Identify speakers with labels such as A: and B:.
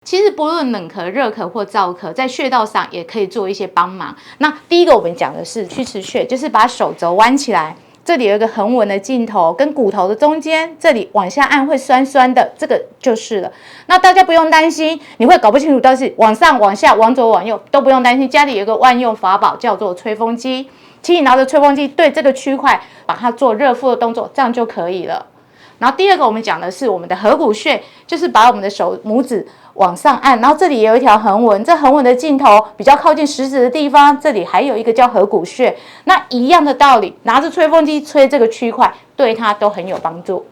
A: 其实不论冷咳、热咳或燥咳，在穴道上也可以做一些帮忙。那第一个我们讲的是曲池穴，就是把手肘弯起来，这里有一个横纹的尽头，跟骨头的中间，这里往下按会酸酸的，这个就是了。那大家不用担心，你会搞不清楚到底是往上、往下、往左、往右，都不用担心。家里有一个万用法宝叫做吹风机，请你拿着吹风机对这个区块把它做热敷的动作，这样就可以了。然后第二个我们讲的是我们的合谷穴，就是把我们的拇指往上按，然后这里也有一条横纹，这横纹的尽头比较靠近食指的地方，这里还有一个叫合谷穴。那一样的道理，拿着吹风机吹这个区块，对它都很有帮助。